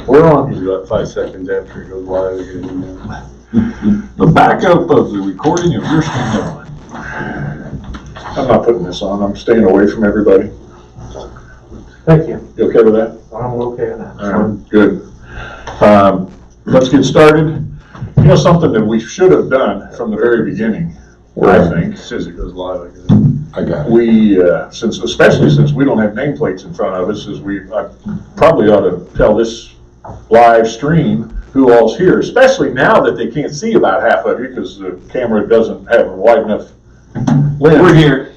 We're on. Usually about 5 seconds after it goes live. The backup of the recording of your screen. I'm not putting this on. I'm staying away from everybody. Thank you. You okay with that? I'm okay with that. All right, good. Let's get started. You know, something that we should have done from the very beginning, I think. As soon as it goes live, I got it. We, especially since we don't have nameplates in front of us, I probably ought to tell this live stream who all's here, especially now that they can't see about half of you because the camera doesn't have a wide enough lens. We're here.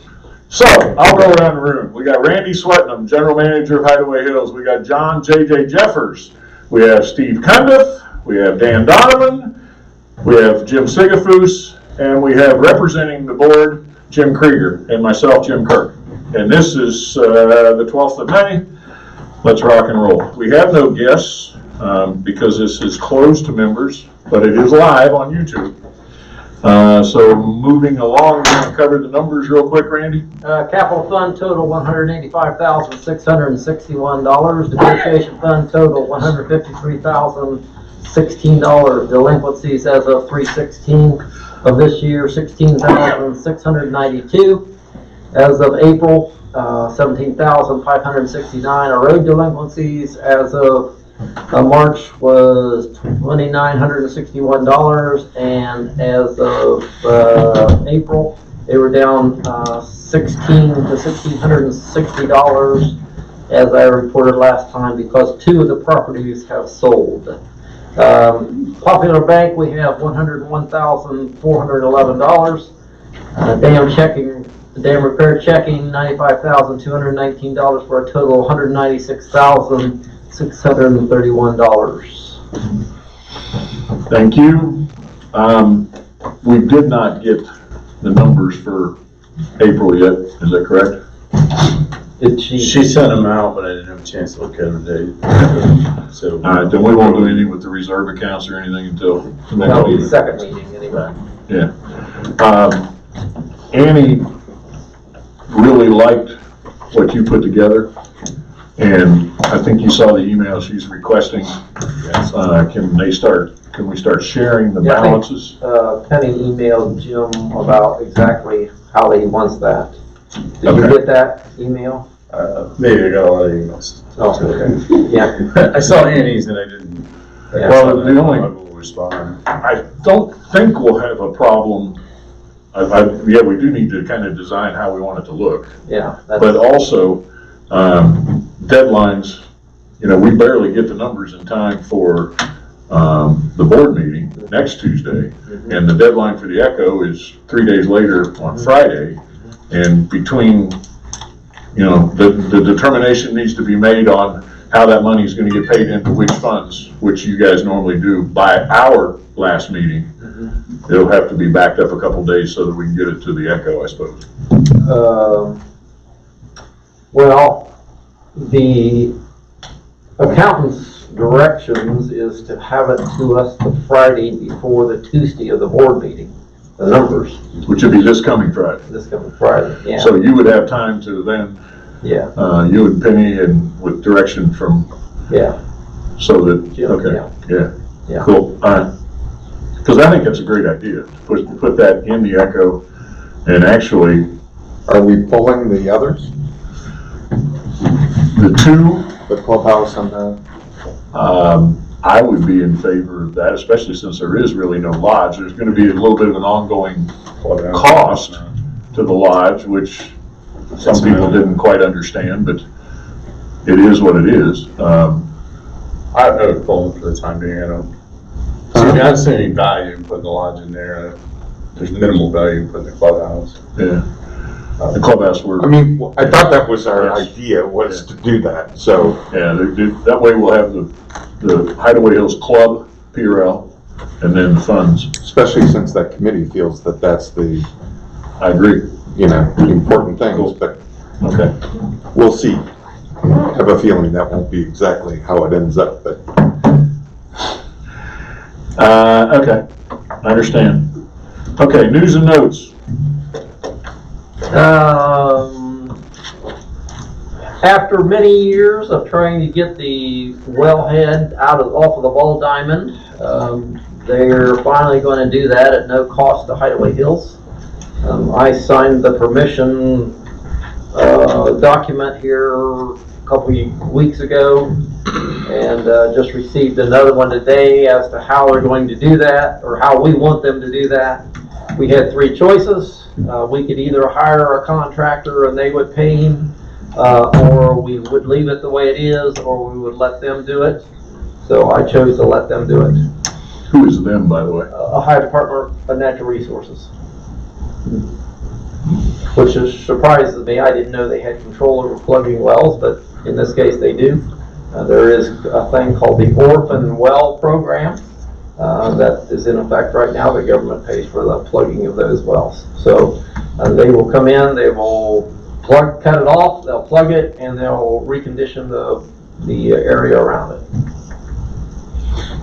So, I'll go around the room. We got Randy Swetnam, General Manager of Hideaway Hills. We got John J.J. Jeffers. We have Steve Cundiff. We have Dan Donovan. We have Jim Sigafus. And we have representing the board, Jim Krieger, and myself, Jim Kirk. And this is the 12th of May. Let's rock and roll. We have no guests because this is closed to members, but it is live on YouTube. So moving along, we're going to cover the numbers real quick, Randy. Capital fund total $185,661. Depreciation fund total $153,016. Delinquencies as of 3/16 of this year, 16,692. As of April, 17,569. Our road delinquencies as of March was $2,961, and as of April, they were down $1,600 to $1,660, as I reported last time, because 2 of the properties have sold. Popular Bank, we have $101,411. Dam repair checking, $95,219 for a total of $196,631. Thank you. We did not get the numbers for April yet, is that correct? She sent them out, but I didn't have a chance to look at them today. So, All right, then we won't do anything with the reserve accounts or anything until the next That'll be the meeting. second meeting anyway. Yeah. Annie really liked what you put together, and I think you saw the email she's requesting. Can we start sharing the balances? Penny emailed Jim about exactly how he wants that. Did you Okay. get that email? maybe I got a lot of emails. Oh, okay. Yeah. I saw Annie's and I didn't. Yeah. Well, the I only, will respond. I don't think we'll have a problem. Yeah, we do need to kind of design how we want it to look, Yeah. but also deadlines. You know, we barely get the numbers in time for the board meeting next Tuesday, and the deadline for the Echo is 3 days later on Friday. And between, you know, the determination needs to be made on how that money is going to get paid into which funds, which you guys normally do by our last meeting. It'll have to be backed up a couple days so that we can get it to the Echo, I suppose. Well, the accountant's directions is to have it to us the Friday before the Tuesday of the board meeting, the numbers, Which would be this coming Friday. this coming Friday, yeah. So you would have time to then, Yeah, you and Penny, and with direction from, yeah, so that, Jim, okay, yeah. yeah, cool, all right. Because I think that's a great idea, to put that in the Echo, and actually, Are we pulling the others? the two, The clubhouse and the, I would be in favor of that, especially since there is really no lodge. There's gonna be a little bit of an ongoing cost to the lodge, which some people didn't quite understand, but it is what it is. I would pull them for the time being. I don't see any value in putting the lodge in there. There's minimal value in putting the clubhouse. Yeah, the clubhouse work. I mean, I thought that was our idea, was to do that, so. Yeah, that way we'll have the Hideaway Hills Club, PRL, and then the funds. Especially since that committee feels that that's the, I agree. you know, the important things, Cool. but Okay. we'll see. I have a feeling that won't be exactly how it ends up, but. Okay, I understand. Okay, news and notes. After many years of trying to get the wellhead off of the ball diamond, they're finally going to do that at no cost to Hideaway Hills. I signed the permission document here a couple weeks ago, and just received another one today as to how they're going to do that, or how we want them to do that. We had three choices. We could either hire a contractor and they would pay him, or we would leave it the way it is, or we would let them do it. So I chose to let them do it. Who is them, by the way? Ohio Department of Natural Resources. Which surprises me. I didn't know they had control over plugging wells, but in this case they do. There is a thing called the Orphan Well Program that is in effect right now. The government pays for the plugging of those wells. So they will come in, they will cut it off, they'll plug it, and they'll recondition the area around it.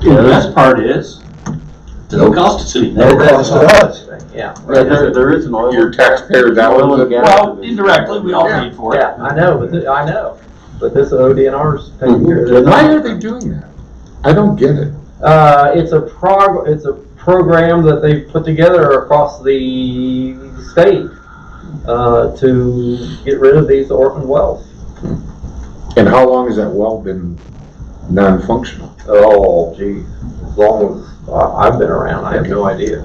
The best part is, it doesn't cost us anything. No cost to us. Yeah. There is an oil. Your taxpayer dollars. Well, indirectly, we all paid for it. Yeah, I know, but this ODNR's taking care of this. Why are they doing that? I don't get it. It's a program that they put together across the state to get rid of these orphan wells. And how long has that well been non-functional? Oh, gee, as long as I've been around, I have no idea.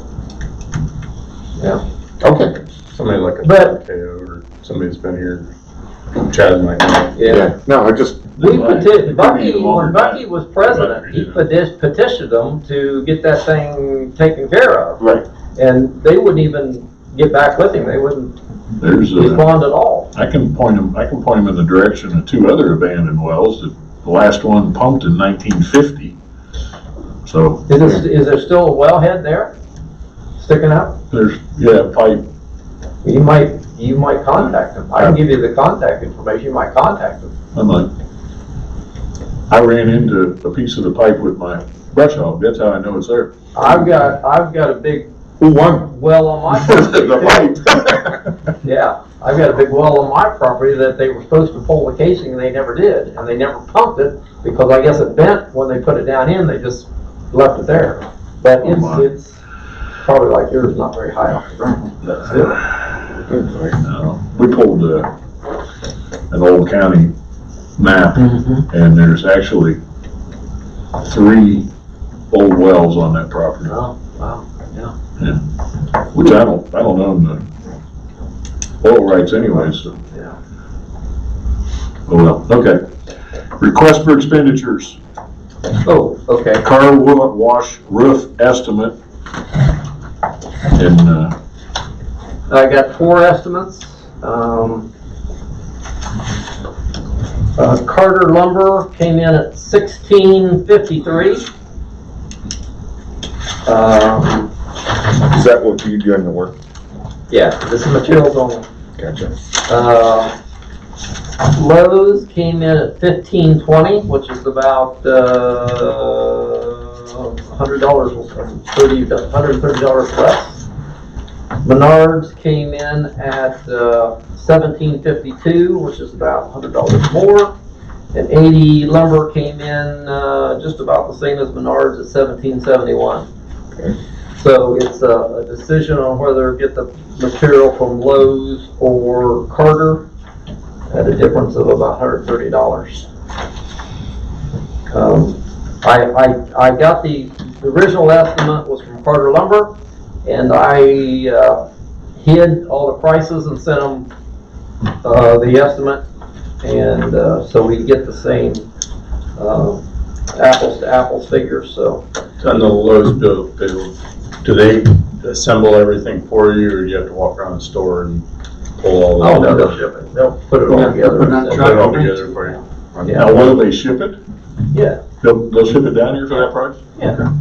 Yeah. Okay. Somebody like a But- KO or somebody that's been here, Chad might know. Yeah. No, I just, We petitioned, Bucky, when Bucky was president, he petitioned them to get that thing taken care of. Right. And they wouldn't even get back with him, they wouldn't There's respond at all. I can point him in the direction of two other abandoned wells. The last one pumped in 1950. So Is there still a wellhead there, sticking out? there's, pipe. You might contact them. I can give you the contact information, you might contact them. I ran into a piece of the pipe with my brush hog. That's how I know it's there. I've got a big who won? well on my property. The pipe. Yeah, I've got a big well on my property that they were supposed to pull the casing and they never did, and they never pumped it because I guess it bent when they put it down in, they just left it there. But Oh, my. it's probably like yours, not very high off the ground, but still. We pulled an old county map, and there's actually 3 old wells on that property. Oh, wow, yeah. Which I don't own the oil rights anyway, so. Yeah. Oh well, okay. Request for expenditures. Oh, okay. Car wash roof estimate. And, I got 4 estimates. Carter Lumber came in at $16.53. Is that what you doing the work? Yeah, this is materials only. Gotcha. Lowe's came in at $15.20, which is about $130 less. Menards came in at $17.52, which is about $100 more. And 80 Lumber came in just about the same as Menards at $17.71. Okay. So it's a decision on whether to get the material from Lowe's or Carter at a difference of about $130. I got the original estimate was from Carter Lumber, and I hid all the prices and sent them the estimate, and so we get the same apples to apples figures. So On the Lowe's bill, do they assemble everything for you, or do you have to walk around the store and pull all the? oh no, they'll ship it. They'll put it all together. Put it on and Put send it all together for you. Yeah. now will they ship it? Yeah. They'll ship it down here for that price? Yeah.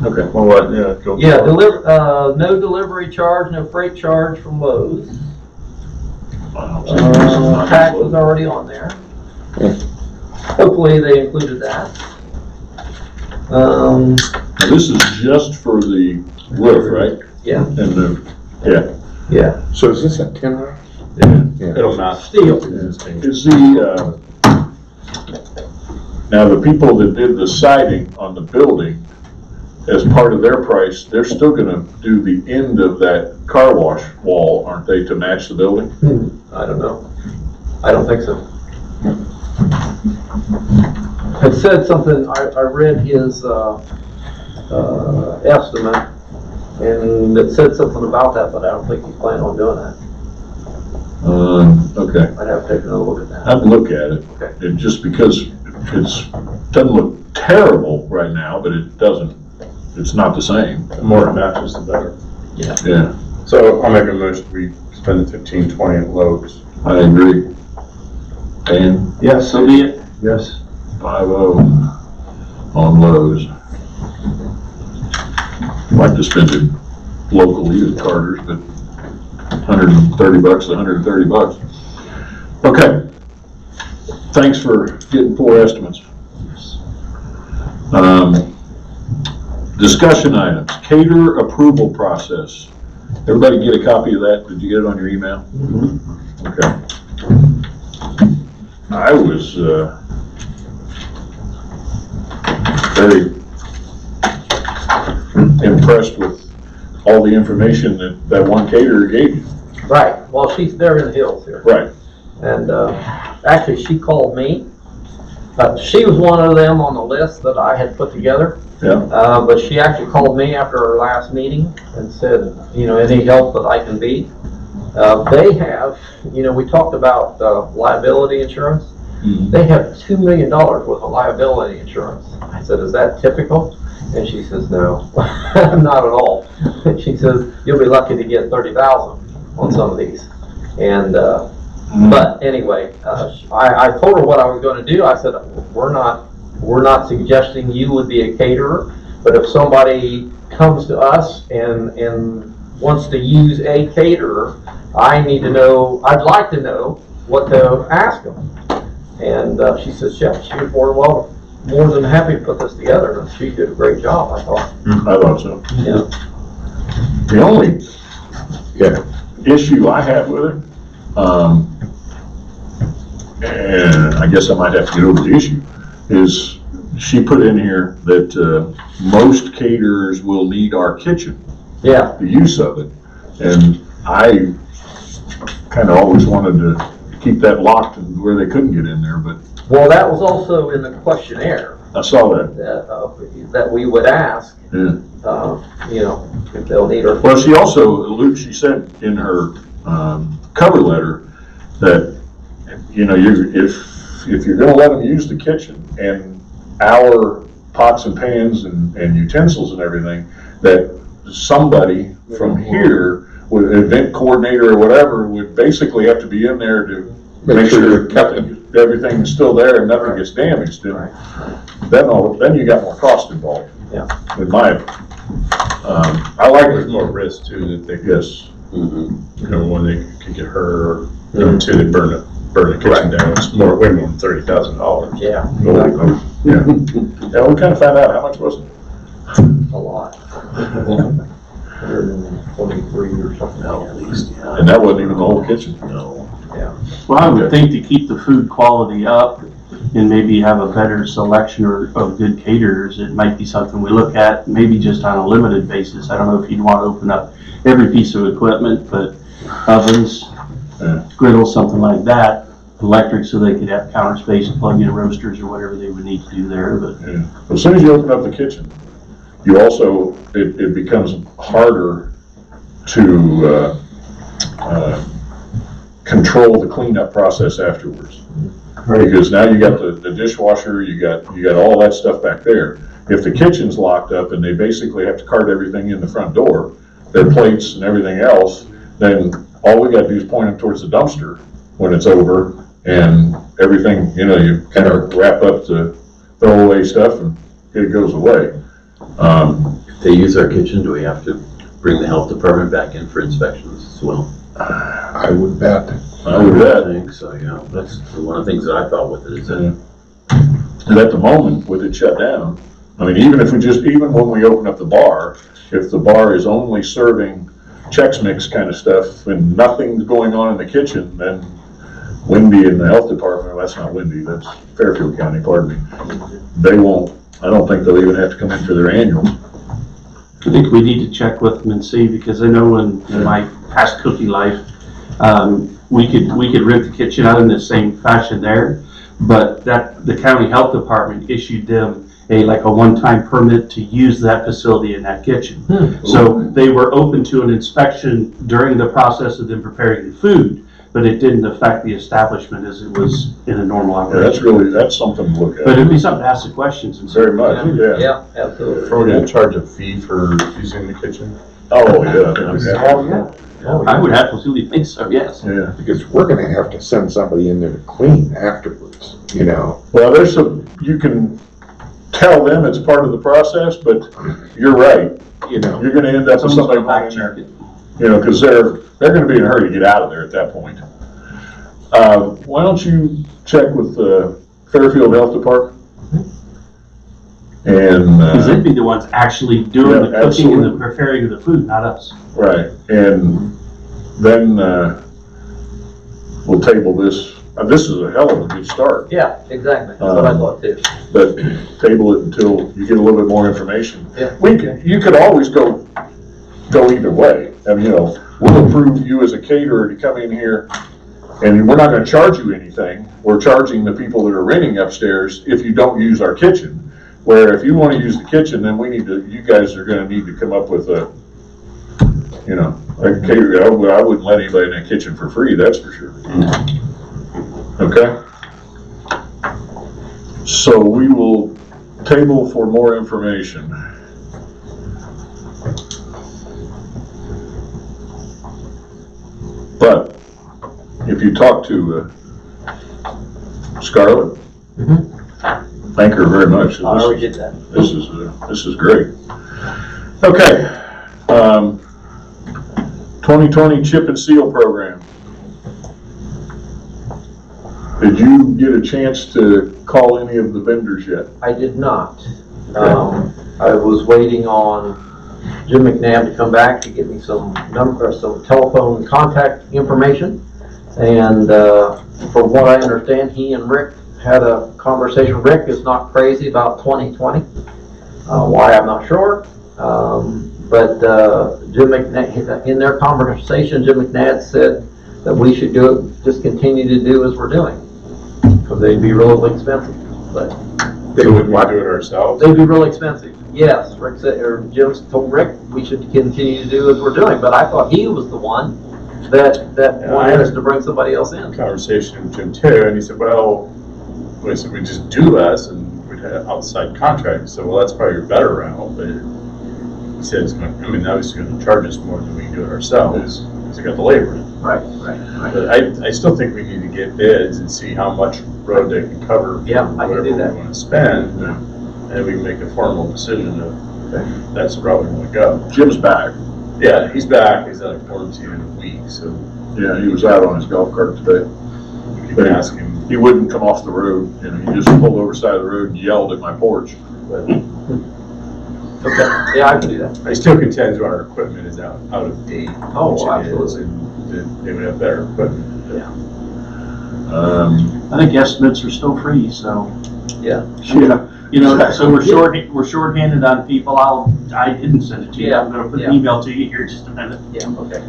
Okay, well, what, go. Yeah, no delivery charge, no freight charge from Lowe's. Wow. Tax was already on there. Hopefully they included that. Now, this is just for the roof, right? Yeah, And the, yeah. So is this a 10 hour? Yeah, it'll match. Steel. Existing. Is the, now the people that did the siding on the building, as part of their price, they're still gonna do the end of that car wash wall, aren't they, to match the building? I don't know. I don't think so. It said something, I read his, estimate, and it said something about that, but I don't think he's planning on doing that. Okay. I'd have to take another look at that. I'd look at it. Okay. It just because doesn't look terrible right now, but it's not the same. The more it matches, the better. Yeah, So I'll make a motion, we spend the 15-20 at Lowe's. I agree. And Yes, so be it. Yes. 5-0 on Lowe's. I'd like to spend it locally at Carter's, but $130 is $130. Okay. Thanks for getting 4 estimates. Discussion items, cater approval process. Everybody get a copy of that? Did you get it on your email? Okay. I was very impressed with all the information that one caterer gave you. Right, well, they're in the hills here. Right. And actually, she called me. She was one of them on the list that I had put together. Yeah. But she actually called me after our last meeting and said, any help that I can be. They have, we talked about liability insurance. Mhm. They have $2 million worth of liability insurance. I said, is that typical? And she says, no, not at all. She says, you'll be lucky to get 30,000 on some of these. And, but anyway, I told her what I was going to do. I said, we're not suggesting you would be a caterer, but if somebody comes to us and wants to use a caterer, I'd like to know what to ask them. And she says, yeah, she was more than happy to put this together, and she did a great job, I thought. I thought so. Yeah. The only issue I have with it, and I guess I might have to get over the issue, is she put in here that most caterers will need our kitchen, Yeah, the use of it. And I kind of always wanted to keep that locked and where they couldn't get in there, but well, that was also in the questionnaire I saw that. that we would ask, Yeah. if they'll need her. Well, she also, she said in her cover letter that, if you're gonna let them use the kitchen and our pots and pans and utensils and everything, that somebody from here, with an event coordinator or whatever, would basically have to be in there to make sure everything's still there and nothing gets damaged. And then you got more cost involved. Yeah. In my opinion. I like There's it. more risk too, that they, Yes. when they could get hurt, or two, they burn the kitchen down. It's way more than $30,000. Yeah, Yeah. Yeah, we kind of found out, how much was it? a lot. 123 or something at least. And that wasn't even the whole kitchen. No. Yeah. Well, I would think to keep the food quality up and maybe have a better selection of good caterers, it might be something we look at, maybe just on a limited basis. I don't know if you'd want to open up every piece of equipment, but ovens, griddles, something like that, electric, so they could have counter space to plug in roasters or whatever they would need to do there. But Yeah. As soon as you open up the kitchen, you also, it becomes harder to control the cleanup process afterwards. Because now you got the dishwasher, you got all that stuff back there. If the kitchen's locked up and they basically have to cart everything in the front door, their plates and everything else, then all we gotta do is point them towards the dumpster when it's over, and everything, you kind of wrap up the throwaway stuff and it goes away. If they use our kitchen, do we have to bring the health department back in for inspections as well? I would bet. I would bet. think so, yeah. That's one of the things that I thought with it is that And at the moment, with it shut down, I mean, even when we open up the bar, if the bar is only serving Chex Mix kind of stuff, and nothing's going on in the kitchen, then Wendy in the health department, well, that's not Wendy, that's Fairfield County, pardon me. They won't, I don't think they'll even have to come in for their annual. I think we need to check with them and see, because I know in my past cooking life, we could rent the kitchen out in the same fashion there, but that the county health department issued them a one-time permit to use that facility in that kitchen. So they were open to an inspection during the process of them preparing the food, but it didn't affect the establishment as it was in a normal Yeah, operation. that's something to look at. But it'd be something to ask the questions and see. Very much, yeah. Yeah, absolutely. Are we gonna charge a fee for using the kitchen? Oh, yeah. I would absolutely think so, yes. Yeah. Because we're gonna have to send somebody in there to clean afterwards, you know? Well, you can tell them it's part of the process, but you're right. You know, You're gonna end up with somebody back in there, because they're gonna be in a hurry to get out of there at that point. Why don't you check with the Fairfield Health Department? And, Because they'd be the ones actually doing the Yeah, cooking and the absolutely. preparing of the food, not us. right, and then, we'll table this. This is a hell of a good start, Yeah, exactly, that's what I thought too. but table it until you get a little bit more information. Yeah. You could always go either way. I mean, we'll approve you as a caterer to come in here, and we're not gonna charge you anything. We're charging the people that are renting upstairs if you don't use our kitchen. Where if you wanna use the kitchen, then you guys are gonna need to come up with a caterer. I wouldn't let anybody in the kitchen for free, that's for sure. Okay? So we will table for more information. But if you talk to Scarlett, thank her very much. I already did that. This is great. Okay. 2020 chip and seal program. Did you get a chance to call any of the vendors yet? I did not. I was waiting on Jim McNabb to come back to give me some telephone contact information. And from what I understand, he and Rick had a conversation. Rick is not crazy about 2020. Why, I'm not sure. But Jim McNabb, in their conversation, Jim McNabb said that we should just continue to do as we're doing. Because they'd be really expensive. But They wouldn't want to do it ourselves? they'd be really expensive. Yes, Rick said, or Jim told Rick we should continue to do as we're doing. But I thought he was the one that wanted us to bring somebody else in. Conversation with Jim too, and he said, well, we just do less and we'd have outside contracts. So, well, that's probably a better route, but he said it's going to, obviously going to charge us more than we can do it ourselves because they got the labor in. Right. But I still think we need to get bids and see how much road they can cover. Yeah, I can do that. Whatever we want to spend, and we can make a formal decision of that's the route we want to go. Jim's back. Yeah, he's back. He's out of quarantine in a week, so Yeah, he was out on his golf cart today. we can ask him. He wouldn't come off the road, he just pulled over side of the road and yelled at my porch. But Okay, yeah, I can do that. I still contend our equipment is out of date. Oh, which it is, absolutely. and that they would have better equipment. I think estimates are still free, so. Yeah. So we're shorthanded on people. I didn't send it to you. I'm gonna put an email to you here in just a minute. Yeah, okay.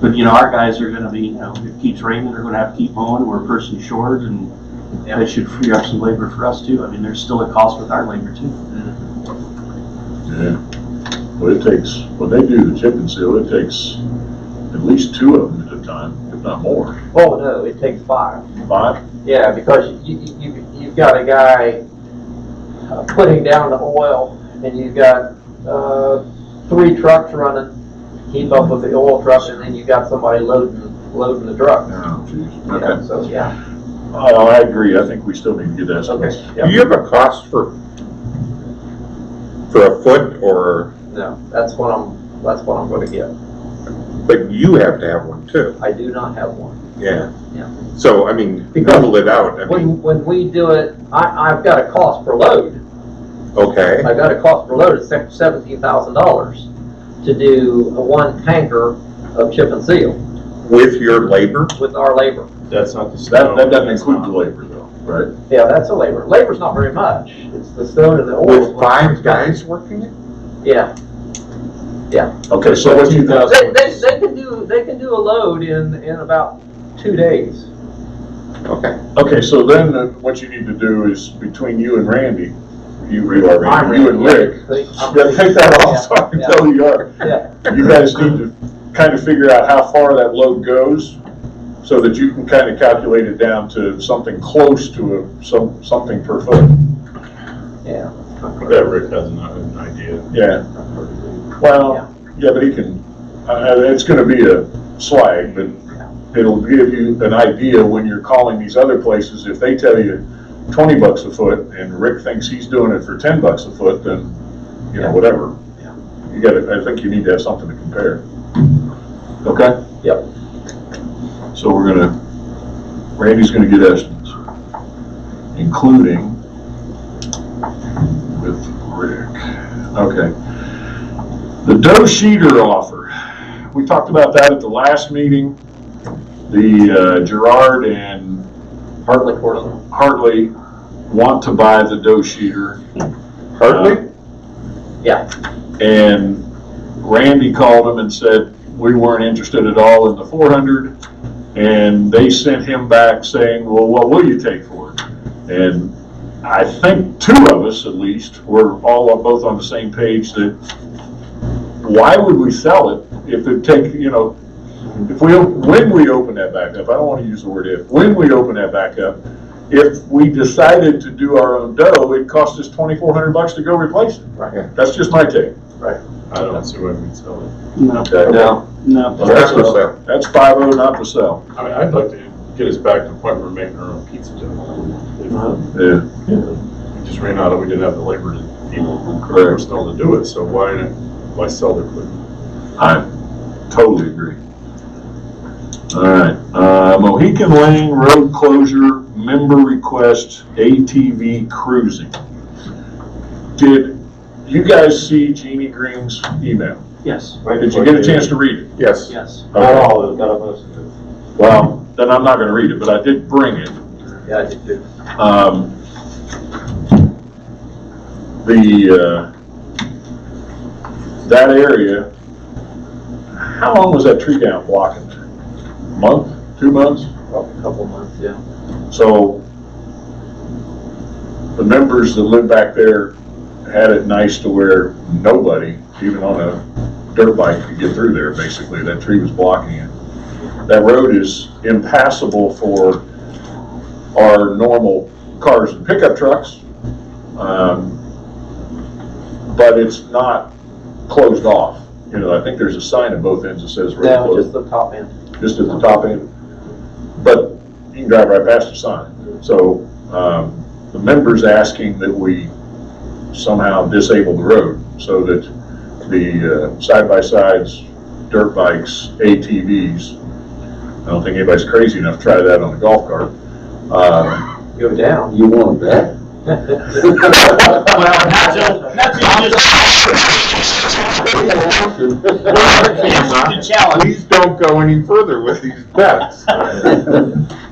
But our guys are gonna be, if it keeps raining, they're gonna have to keep mowing. We're a person short, and that should free up some labor for us too. There's still a cost with our labor too. Yeah. Well, when they do the chip and seal, it takes at least 2 of them at a time, if not more. Oh, no, it takes 5. 5? Yeah, because you've got a guy putting down the oil, and you've got 3 trucks running, keep up with the oil truck, and then you've got somebody loading the truck. Oh, jeez. Yeah, Okay. so, yeah. I agree. I think we still need to get estimates. Okay. do you have a cost for a foot, or, No, that's what I'm gonna get. but you have to have one too? I do not have one. Yeah. Yeah. So, level it out, When we do it, I've got a cost per load. okay, I got a cost per load of $17,000 to do a 1 tanker of chip and seal With your labor? with our labor. That's not the snow. That doesn't include the labor though, right? Yeah, that's the labor. Labor's not very much. It's the stone and the oil. With 5 guys working it? Yeah. Okay, so what you, They can do a load in about 2 days. Okay. okay, so then what you need to do is between you and Randy, you and Rick, yeah, take that off so I can tell who you are. Yeah. You guys need to kind of figure out how far that load goes so that you can kind of calculate it down to something close to something per foot. Yeah. I bet Rick has an idea. Yeah. Well, yeah, but he can, it's gonna be a swag, but it'll give you an idea when you're calling these other places. If they tell you $20 a foot and Rick thinks he's doing it for $10 a foot, then, you know, whatever. You gotta, I think you need to have something to compare. Okay? Yep. So Randy's gonna get estimates, including with Rick. Okay. The dough sheeter offer. We talked about that at the last meeting. The Gerard and Hartley want to buy the dough sheeter. Hardly? Yeah. And Randy called him and said, we weren't interested at all in the 400. And they sent him back saying, well, what will you take for it? And I think 2 of us, at least, were all both on the same page that why would we sell it if it take, you know, when we open that back up, I don't want to use the word if, when we open that back up, if we decided to do our own dough, it cost us $2,400 to go replace it. Right. That's just my take. Right. I don't see why we'd sell it. No, Okay. no. That's for sale. That's 5-0 not to sell. I mean, I'd like to get us back to the point where we're making our own pizza dough. Yeah. We just ran out of, we didn't have the labor to people who Correct. were still to do it, so why sell their equipment? I totally agree. All right, Mohican Lane Road Closure Member Request ATV Cruising. Did you guys see Jeannie Green's email? Yes, Did you get a chance to read it? Yes. yes. Okay. all of it, got most of it. Well, then I'm not gonna read it, but I did bring it. Yeah, I did too. That area, how long was that tree down blocking? Month, 2 months? Well, a couple months, yeah. So the members that live back there had it nice to where nobody, even on a dirt bike, could get through there, basically. That tree was blocking it. That road is impassable for our normal cars and pickup trucks, but it's not closed off. You know, I think there's a sign at both ends that says road No, closed. just the top end. Just at the top end, but you can drive right past the sign. So the members asking that we somehow disable the road so that the side-by-sides, dirt bikes, ATVs, I don't think anybody's crazy enough to try that on a golf cart. Go down. You want that? Please don't go any further with these bets.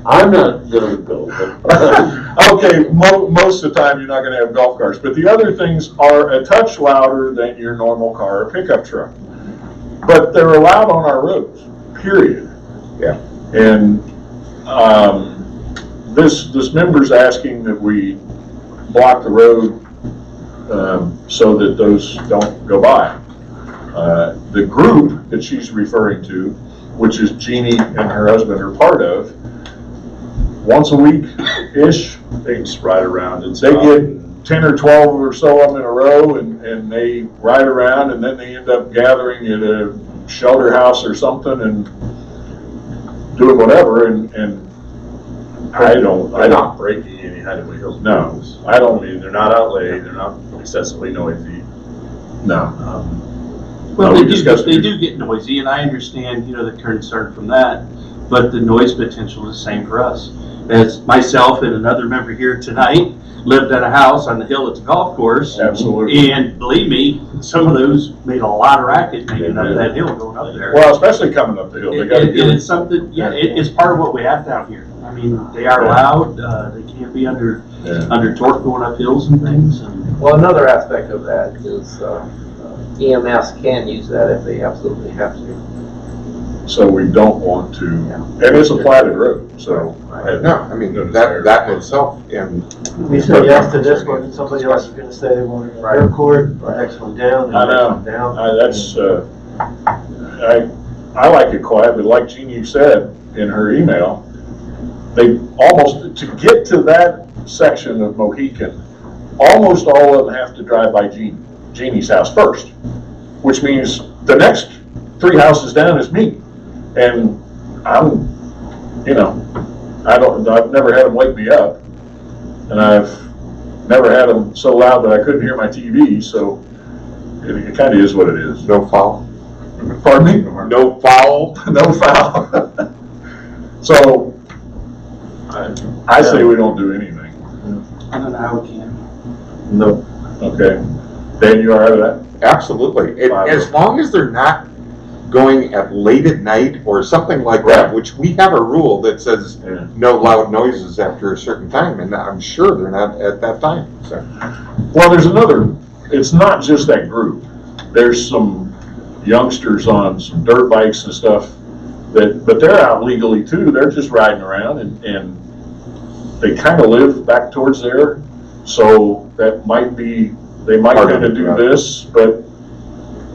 I'm not gonna go, but. Okay, most of the time you're not gonna have golf carts, but the other things are a touch louder than your normal car or pickup truck. But they're allowed on our roads, period. Yeah. And, this member's asking that we block the road, so that those don't go by. The group that she's referring to, which is Jeannie and her husband are part of, once a week-ish, They just ride around and they stuff. get 10 or 12 or so of them in a row, and they ride around, and then they end up gathering at a shelter house or something and doing whatever, and I don't They're not breaking any Hideaway Hills No, rules. I don't- mean, they're not outlaid, they're not excessively noisy. no. Well, we they discussed it. do get noisy, and I understand, the concern from that, but the noise potential is the same for us. as myself and another member here tonight lived at a house on the hill at the golf course. Absolutely. And believe me, some of those made a lot of racket making up that hill going up there. Well, especially coming up the hill, they gotta get It's something, yeah, it's part of what we have down here. I mean, they are loud, they can't be under torque going up hills and things. And Well, another aspect of that is EMS can use that if they absolutely have to. So we don't want to, and it's a platted road, so. No, I mean, that in itself, and We said yes to this one, somebody else is gonna say they want an airport, the next one down, I the next know. one down. That's, I like it quiet, but like Jeannie said in her email, they almost, to get to that section of Mohican, almost all of them have to drive by Jeannie's house first, which means the next 3 houses down is me. And I'm, I've never had them wake me up, and I've never had them so loud that I couldn't hear my TV, so it kind of is what it is. no foul. Pardon me? No foul. No foul. So, I say we don't do anything. I don't know how we can. No. Okay. Dan, you all right with that? Absolutely. As long as they're not going at late at night or something like that, which we have a rule that says Yeah. no loud noises after a certain time, and I'm sure they're not at that time. So. Well, there's another, it's not just that group. There's some youngsters on some dirt bikes and stuff but they're out legally too. They're just riding around and they kind of live back towards there. So that might be, they might kind of do this, but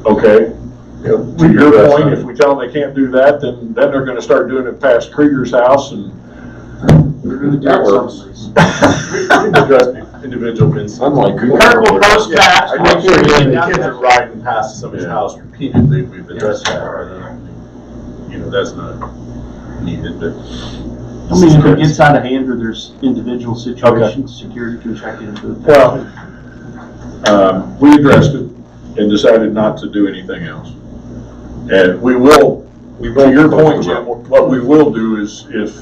okay. To your point, if we tell them they can't do that, then they're gonna start doing it past Krieger's house and. We're gonna do That it works. someplace. Address individual incidents. Unlike Kirk will post that. I think The Yeah. kids are riding past somebody's house repeatedly, we've addressed that, that's not needed, but. I mean, if it gets out of hand or there's individual situations, security can check into it. Well, we addressed it and decided not to do anything else. And we will, to your point, Jim, what we will do is if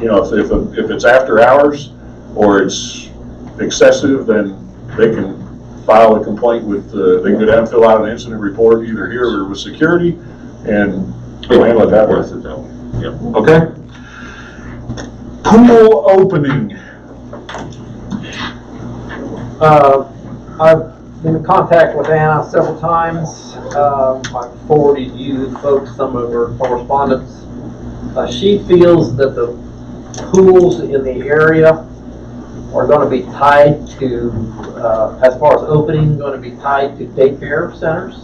it's after hours or it's excessive, then they can file a complaint with, they can go down and fill out an incident report either here or with security, and we'll handle it that way. Yep. Okay? Pool opening. I've been in contact with Anna several times. I've forwarded you folks some of her correspondence. She feels that the pools in the area are going to be tied to, as far as opening, going to be tied to daycare centers.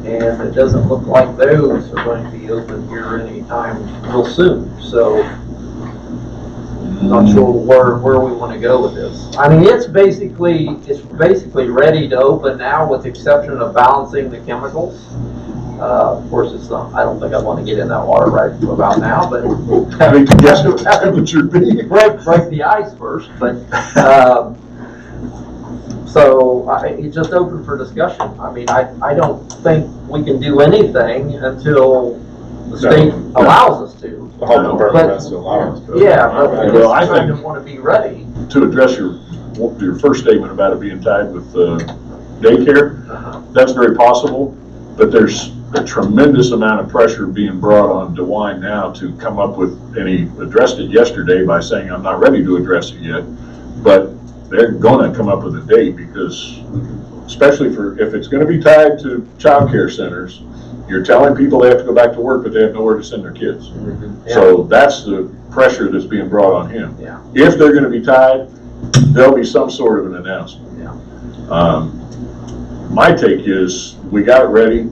And it doesn't look like those are going to be open here anytime real soon. So I'm not sure where we want to go with this. I mean, it's basically ready to open now, with the exception of balancing the chemicals. Of course, it's not. I don't think I want to get in that water right about now, but Having to guess what the temperature be. break the ice first. But it's just open for discussion. I mean, I don't think we can do anything until the state allows us to. The whole department But- has to allow us to. Yeah, but we Well, I just kind think- of want to be ready. To address your first statement about it being tied with daycare, that's very possible, but there's a tremendous amount of pressure being brought on DeWine now to come up with, and he addressed it yesterday by saying, I'm not ready to address it yet, but they're gonna come up with a date, because especially if it's gonna be tied to child care centers, you're telling people they have to go back to work, but they have nowhere to send their kids. So that's the pressure that's being brought on him. Yeah. If they're gonna be tied, there'll be some sort of an announcement. Yeah. My take is, we got it ready,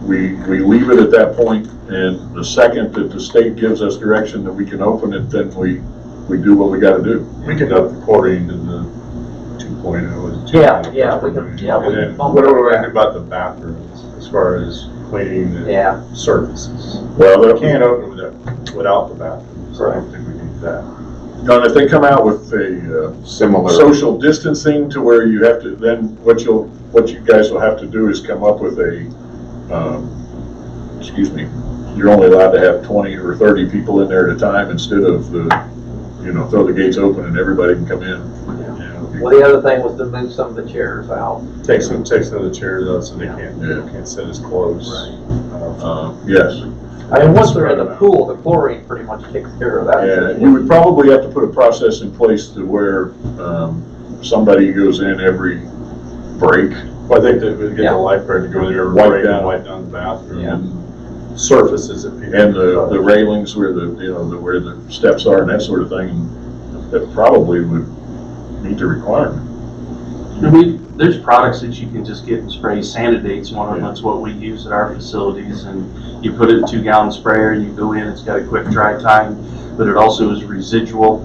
we leave it at that point, and the second that the state gives us direction that we can open it, then we do what we gotta do. We conduct according to the 2.0. Yeah, we can. Yeah, we And then can bump what are we it gonna do back. about the bathrooms as far as cleaning the Yeah. surfaces? Well, We can't open without the bathrooms, so I don't think we need that. and if they come out with a Similar. social distancing to where you have to, then what you guys will have to do is come up with you're only allowed to have 20 or 30 people in there at a time instead of the throw the gates open and everybody can come in. Well, the other thing was to move some of the chairs out. Take some of the chairs out so they can't sit as close. Yes. And once they're in the pool, the chlorine pretty much takes care of that. Yeah, you would probably have to put a process in place to where, somebody goes in every break. Well, I think that we'd get the lifeguard to go in there and wipe down the bathroom and surfaces that people. And the railings where where the steps are and that sort of thing, and that probably would meet the requirement. I mean, there's products that you can just get and spray. Sanidate's one of them. That's what we use at our facilities, and you put it in a 2-gallon sprayer and you go in. It's got a quick dry time, but it also is residual.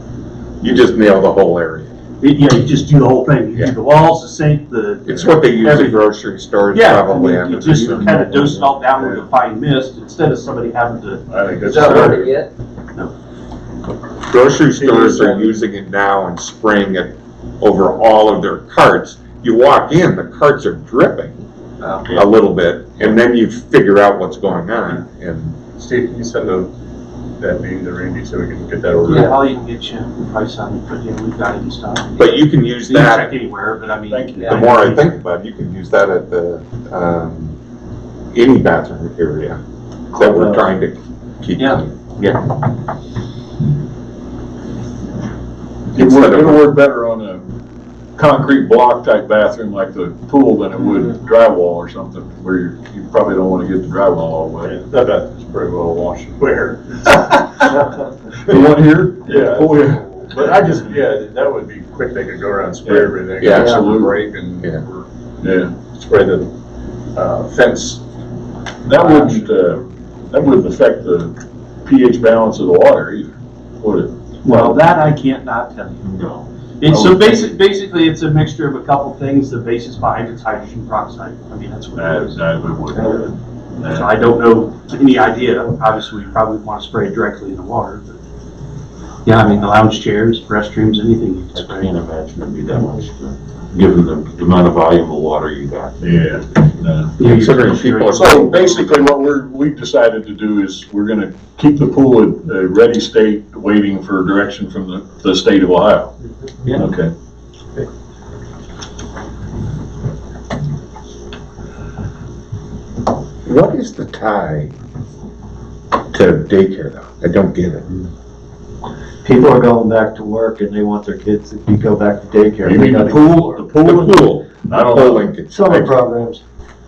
You just nail the whole area. You just do the whole thing. You do the walls, the sink, It's what they use in grocery stores, probably. You just kind of dose it all down with a fine mist instead of somebody having to. I think Is that's that already yet? Grocery stores are using it now and spraying it over all of their carts. You walk in, the carts are dripping a little bit, and then you figure out what's going on. And Steve, can you send that meeting to Randy so we can get that over? Yeah, all you can get you a price on it, but yeah, we've got it in stock. But you can use You can that. check anywhere, but I mean. The more I think about it, you can use that at the any bathroom area that we're trying to keep clean. It'll work better on a concrete block type bathroom like the pool than it would drywall or something, where you probably don't want to get the drywall all the way. That bathroom's pretty well washed and wear. The one here? Yeah. Oh, yeah. But that would be quick. They could go around and spray everything. Yeah, absolutely. Break and Yeah. spray the fence. That wouldn't affect the pH balance of the water either, would it? Well, that I can't not tell you. No. So basically, it's a mixture of a couple things. The basis behind it's hydrogen peroxide. I mean, that's what it is. That would. So I don't know any idea. Obviously, we probably want to spray it directly in the water. But yeah, I mean, the lounge chairs, restrooms, anything you can I spray. can't imagine it'd be that much, given the amount of volume of water you got. Yeah. Considering people are. So basically what we've decided to do is we're gonna keep the pool at a ready state, waiting for direction from the state of Ohio. Yeah. Okay. What is the tie to daycare though? I don't get it. People are going back to work and they want their kids to go back to daycare. You mean the pool? The pool. I don't know. Summer programs,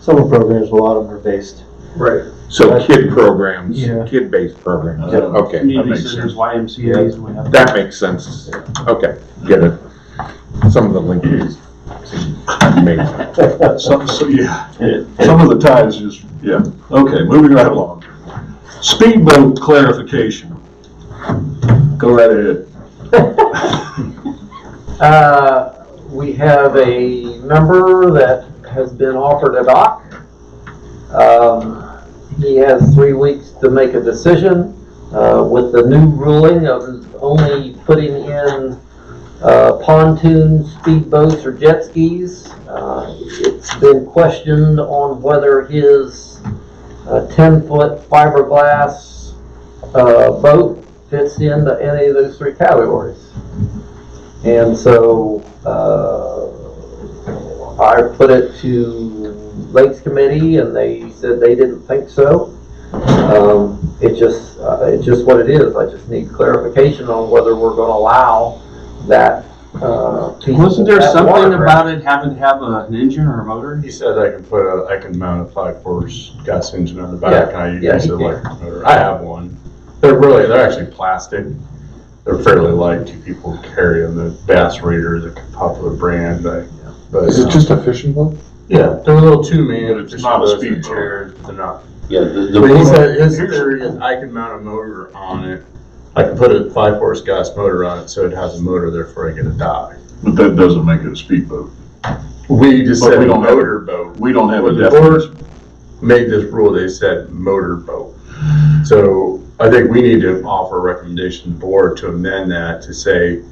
a lot of them are based. Right. So kid programs, Yeah. kid-based programs. Yeah. Okay, Community makes centers, YMCA's, and we have. that makes sense. Okay, get it. Some of the linkages seem amazing. Some of the ties just, Okay, moving right along. Speedboat clarification. Go right ahead. We have a member that has been offered a dock. He has 3 weeks to make a decision. With the new ruling of only putting in pontoon speedboats or jet skis, it's been questioned on whether his 10-foot fiberglass boat fits into any of those 3 categories. And so I put it to Lakes Committee and they said they didn't think so. It's just what it is. I just need clarification on whether we're going to allow that. Wasn't there something about it having to have an engine or a motor? He said I can mount a 5-horse gas engine on the back, and I use he an can. electric motor. I have one. They're actually plastic. They're fairly light. 2 people carry them. The Bass Raider is a popular brand. Is it just a fishing boat? Yeah, they're a little 2-man. But it's not a speed boat. chairs, but they're not. Yeah, But he said his theory is I can mount a motor on it. I can put a 5-horse gas motor on it, so it has a motor. Therefore, I get a dock. But that doesn't make it a speedboat. We just But said we don't have- motor boat. We don't have a When the definition. board made this rule, they said motor boat. So I think we need to offer a recommendation to the board to amend that to say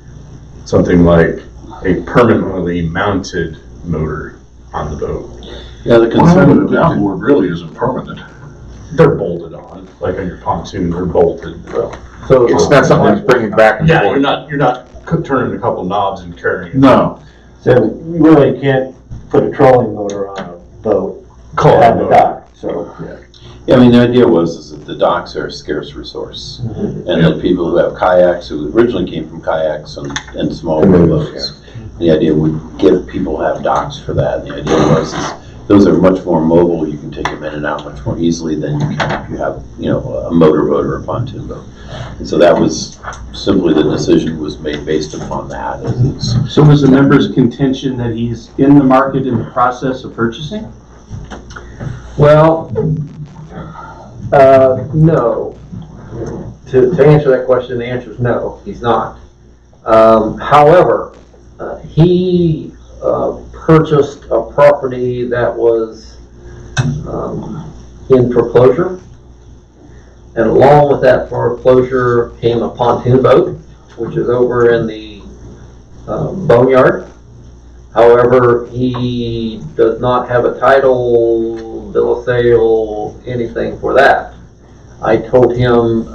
something like a permanently mounted motor on the boat. Yeah, the Well, concern, the outboard really isn't permanent. they're bolted on, like on your pontoon, they're bolted. So It's not something that's bringing back and Yeah, forth. you're not turning a couple knobs and carrying it. No, So you really can't put a trolling motor on a boat Call it at a the boat. dock, so. Yeah, I mean, the idea is that the docks are a scarce resource. And that people who have kayaks, who originally came from kayaks and small boats, the idea would give people who have docks for that. And the idea was is those are much more mobile. You can take them in and out much more easily than you can if you have, a motorboat or a pontoon boat. And so that was simply the decision was made based upon that. So was the member's contention that he's in the market in the process of purchasing? Well, no. To answer that question, the answer is no, he's not. However, he purchased a property that was in foreclosure. And along with that foreclosure came a pontoon boat, which is over in the boneyard. However, he does not have a title, bill of sale, anything for that. I told him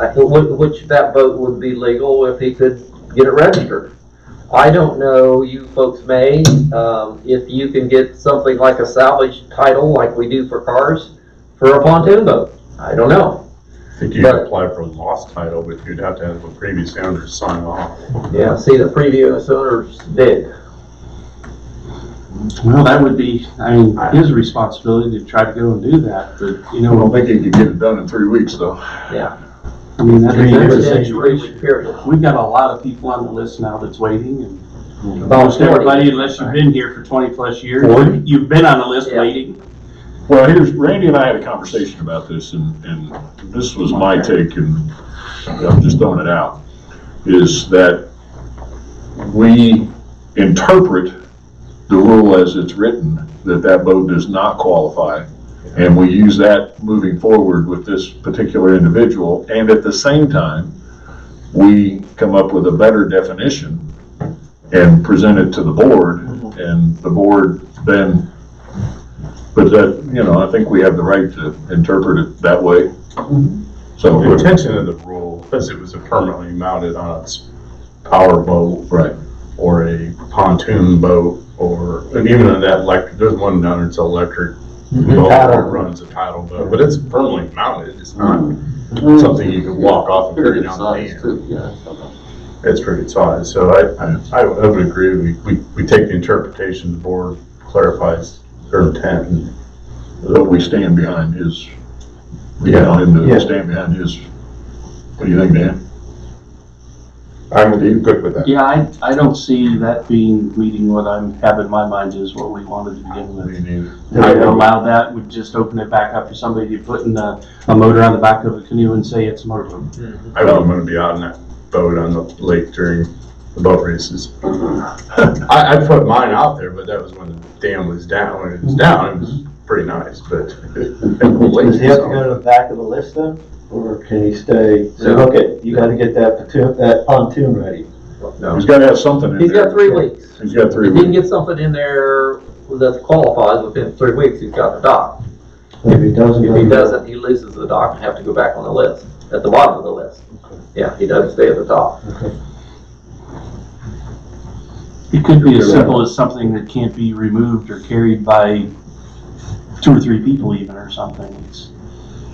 which that boat would be legal if he could get it registered. I don't know, you folks may, if you can get something like a salvage title like we do for cars for a pontoon boat. I don't know. I think you could apply for a lost title, but you'd have to have a previous owner sign off. Yeah, see, the previous owner's dead. Well, that would be, his responsibility to try to go and do that, but, I don't think you could get it done in 3 weeks though. Yeah. I mean, that's a Within situation. 3-week period. We've got a lot of people on the list now that's waiting, and About most 40. everybody, unless you've been here for 20+ years, 40? you've been on the list Yeah. waiting. Well, Randy and I had a conversation about this, and this was my take, and I'm just throwing it out, is that we interpret the rule as it's written, that boat does not qualify, and we use that moving forward with this particular individual, and at the same time, we come up with a better definition and present it to the board, and the board then. But that, I think we have the right to interpret it that way. So The intention of the rule, because it was a permanently mounted on a power boat. Right. Or a pontoon boat, and even on that electric, there's one down there, it's electric boat that runs a paddle boat, but it's permanently mounted, it's not something you can walk off and carry down the dam. It's pretty size, so I would agree, we take the interpretation, the board clarifies their intent, and But we stand behind his, we Yeah. allow him to Yeah. stand behind his, what do you think, Dan? I'm good with that. Yeah, I don't see that meeting what I have in my mind is what we wanted to begin with. I To allow that, would just open it back up for somebody to put in a motor on the back of a canoe and say it's a motorboat. I wouldn't want to be out on that boat on the lake during the boat races. I put mine out there, but that was when the dam was down. When it was down, it was pretty nice, but. Does he have to go to the back of the list then? Or can he stay, say, okay, you gotta get that pontoon ready? He's gotta have something in there. He's got 3 weeks. He's got 3 If he can weeks. get something in there that qualifies within 3 weeks, he's got the dock. If he doesn't. If he doesn't, he loses the dock and have to go back on the list, at the bottom of the list. Yeah, he doesn't stay at the top. It could be as simple as something that can't be removed or carried by 2 or 3 people even or something.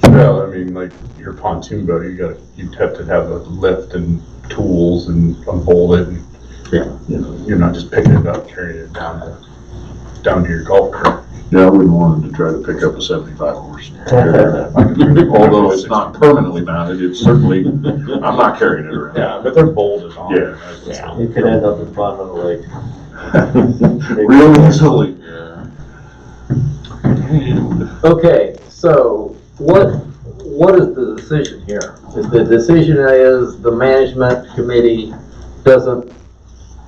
Well, I mean, like your pontoon boat, you'd have to have a lift and tools and unbolt it, and you're not just picking it up, carrying it down to your golf cart. Yeah, I wouldn't want him to try to pick up a 75 horse. Although it's not permanently mounted, it's certainly, I'm not carrying it around. Yeah, but they're bolted on. Yeah. He could end up at the bottom of the lake. Real easily. Okay, so what is the decision here? The decision is the management committee doesn't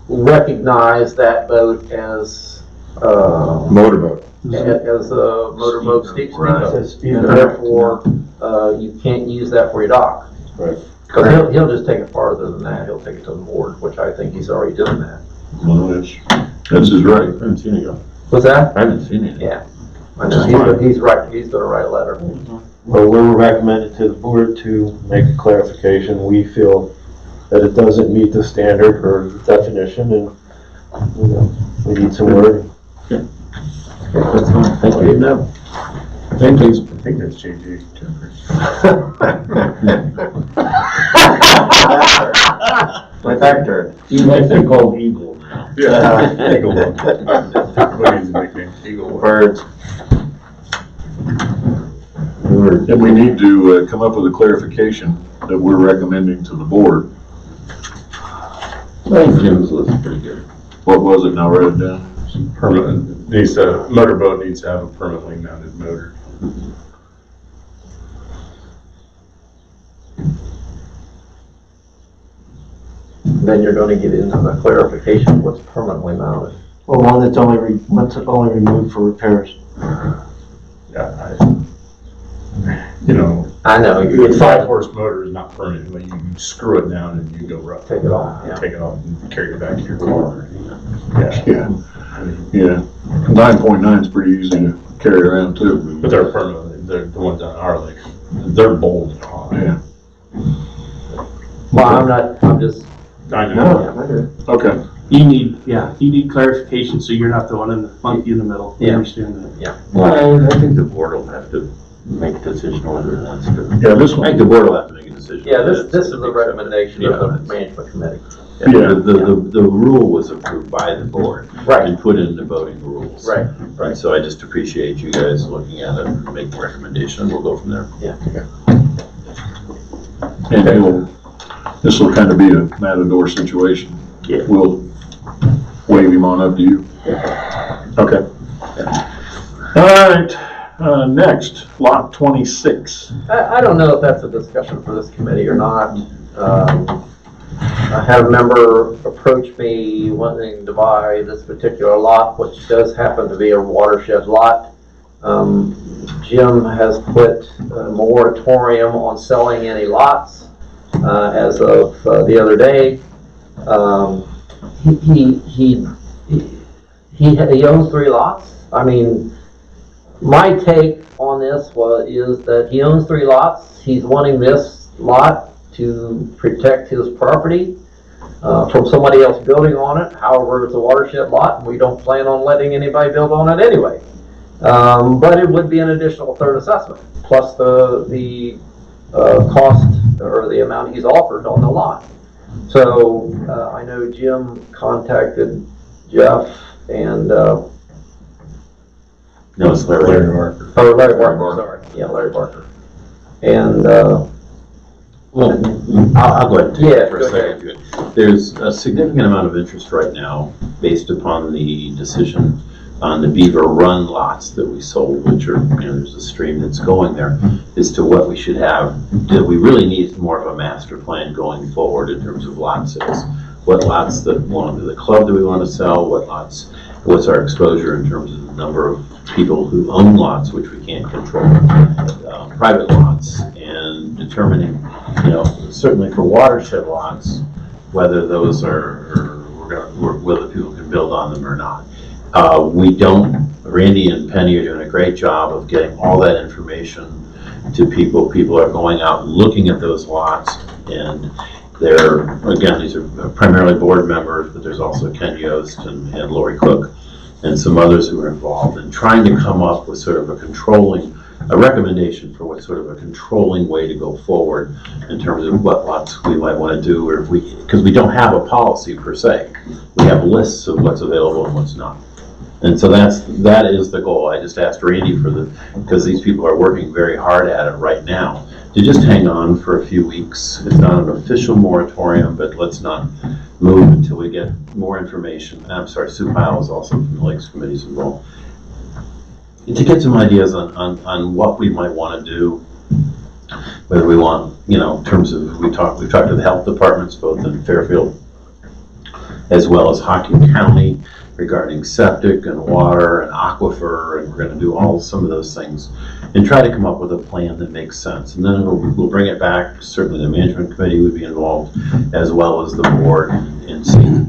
recognize that boat as Motorboat. as a motorboat steep Right. speedboat, and therefore you can't use that for your dock. Right. Because he'll just take it farther than that. He'll take it to the board, which I think he's already doing that. Well, that's his right. I haven't seen it yet. What's that? I haven't seen it yet. Yeah. I know, he's right. He's gonna write a letter. Well, we're recommending to the board to make a clarification. We feel that it doesn't meet the standard or definition, and, you know, we need some wording. That's fine. Thank you. No. Thank you. I think that's JJ Jeffers. My back turned. You might be called Eagle now. Yeah. Eagle One. What is his nickname? Eagle One. Birds. And we need to come up with a clarification that we're recommending to the board. I think Jim's list is pretty good. What was it? Now write it down. Permanent, motorboat needs to have a permanently mounted motor. Then you're gonna get into the clarification of what's permanently mounted. Well, one that's only removed for repairs. Yeah, I know, a you 5-horse motor is not permanent, but you can screw it down and you go rough. take it off, yeah. Take it off and carry it back to your car. Yeah. 9.9 is pretty easy to carry around too. But they're permanent, they're the ones on our lake, they're bold. Yeah. Well, I'm just. I know. Okay. You need clarification, so you're not the one in the monkey in the middle. You Yeah. understand that? Well, I think the board will have to make a decision whether that's good. Yeah, this I one. think the board will have to make a decision. Yeah, whether this that's is the gonna be accepted. recommendation of the management committee. Yeah. The rule was approved by the board. Right. And put in the voting rules. Right. Right, so I just appreciate you guys looking at it and making a recommendation, and we'll go from there. And this will kind of be a Matador situation. Yeah. We'll wave him on up to you. Okay. All right, next, lot 26. I don't know if that's a discussion for this committee or not. I had a member approach me wanting to buy this particular lot, which does happen to be a watershed lot. Jim has put a moratorium on selling any lots as of the other day. He owns 3 lots. I mean, my take on this is that he owns 3 lots. He's wanting this lot to protect his property from somebody else building on it. However, it's a watershed lot, and we don't plan on letting anybody build on it anyway. But it would be an additional third assessment, plus the cost or the amount he's offered on the lot. So I know Jim contacted Jeff and No, it's Larry Barker. Larry Barker, sorry. Yeah, Larry Barker. And Well, I'll go ahead and take Yeah, it for a go second. Good. There's a significant amount of interest right now based upon the decision on the Beaver Run lots that we sold, which are, there's a stream that's going there, as to what we should have. Do we really need more of a master plan going forward in terms of lot sales? What lots that belong to the club do we want to sell? What's our exposure in terms of the number of people who own lots, which we can't control, private lots, and determining, certainly for watershed lots, whether those whether people can build on them or not. Randy and Penny are doing a great job of getting all that information to people. People are going out and looking at those lots, and these are primarily board members, but there's also Ken Yost and Lori Cook and some others who are involved in trying to come up with sort of a recommendation for what sort of a controlling way to go forward in terms of what lots we might want to do, or because we don't have a policy per se. We have lists of what's available and what's not. And so that is the goal. I just asked Randy because these people are working very hard at it right now, to just hang on for a few weeks. It's not an official moratorium, but let's not move until we get more information. And I'm sorry, Sue Powell is also from the Lakes Committee's involved. To get some ideas on what we might want to do, whether we want, in terms of, we've talked to the health departments, both in Fairfield as well as Hocking County, regarding septic and water and aquifer, and we're going to do some of those things and try to come up with a plan that makes sense. And then we'll bring it back. Certainly the management committee would be involved, as well as the board, and see,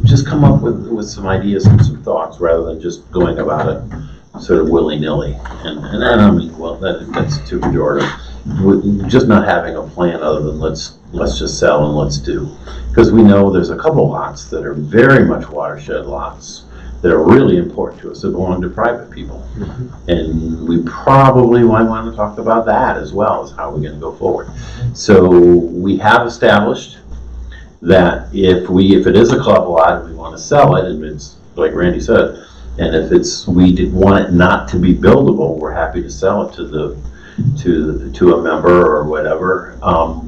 just come up with some ideas and some thoughts rather than just going about it sort of willy-nilly. And I mean, well, that's too pejorative. Just not having a plan other than let's just sell and let's do. Because we know there's a couple lots that are very much watershed lots that are really important to us that belong to private people. And we probably might want to talk about that as well as how we're going to go forward. So we have established that if it is a club lot and we want to sell it, and it's like Randy said, and if we want it not to be buildable, we're happy to sell it to a member or whatever.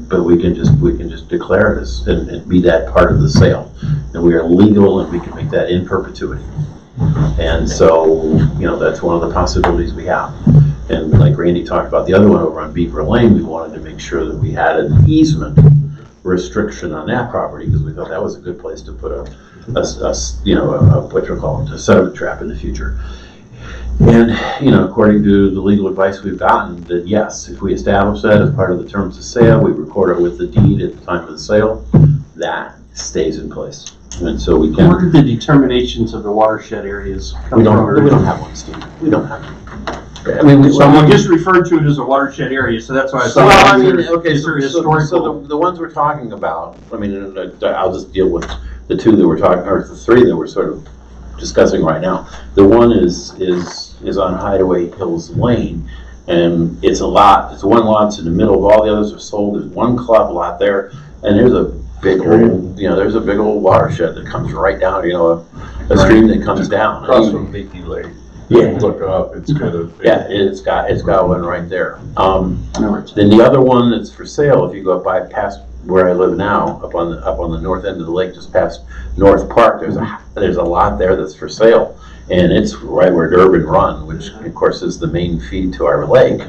But we can just declare it as and be that part of the sale, and we are legal and we can make that in perpetuity. And so that's one of the possibilities we have. And like Randy talked about the other one over on Beaver Lane, we wanted to make sure that we had an easement restriction on that property because we thought that was a good place to put a sediment trap in the future. And, according to the legal advice we've gotten, that yes, if we establish that as part of the terms of sale, we record it with the deed at the time of the sale, that stays in place. And so we can. Where do the determinations of the watershed areas come from? We don't have one, Steve. We don't have one. I mean, Someone just referred to it as a watershed area, so that's why I thought. So the ones we're talking about, I mean, I'll just deal with the two that we're talking, or the three that we're sort of discussing right now. The one is on Hideaway Hills Lane, and it's a lot. It's one lot. It's in the middle of all the others are sold. There's one club lot there, and there's a big old, there's a big old watershed that comes right down. A stream that comes down. Across from Mickey Lake. Yeah. Look up, it's kind of. Yeah, it's got one right there. Then the other one that's for sale, if you go past where I live now, up on the north end of the lake, just past North Park, there's a lot there that's for sale. And it's right where Durbin Run, which of course is the main feed to our lake.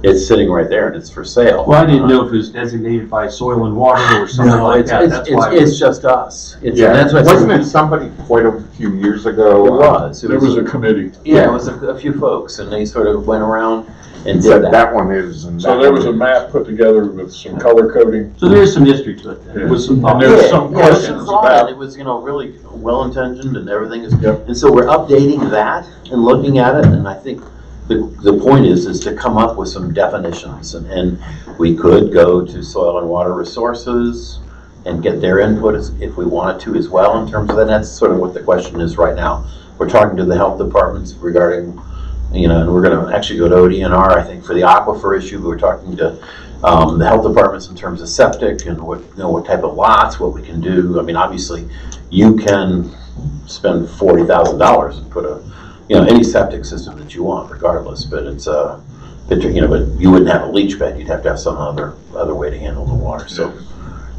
It's sitting right there and it's for sale. Well, I didn't know if it was designated by Soil and Water or something like that. That's why it's just us. Wasn't it somebody quite a few years ago? It was. There was a committee. Yeah, it was a few folks, and they sort of went around and Said did that. that one is. And So there was a map put together with some color coding. So there is some history to it then. Yeah. With some And there's some Yeah, questions thought, about. it was, really well-intentioned and everything is good. And so we're updating that and looking at it, and I think the point is to come up with some definitions, and we could go to Soil and Water Resources and get their input if we wanted to as well in terms of that. That's sort of what the question is right now. We're talking to the health departments regarding, and we're going to actually go to ODNR, I think, for the aquifer issue. We're talking to the health departments in terms of septic and what type of lots, what we can do. I mean, obviously, you can spend $40,000 and put any septic system that you want, regardless. But it's but you wouldn't have a leach bed. You'd have to have some other way to handle the water.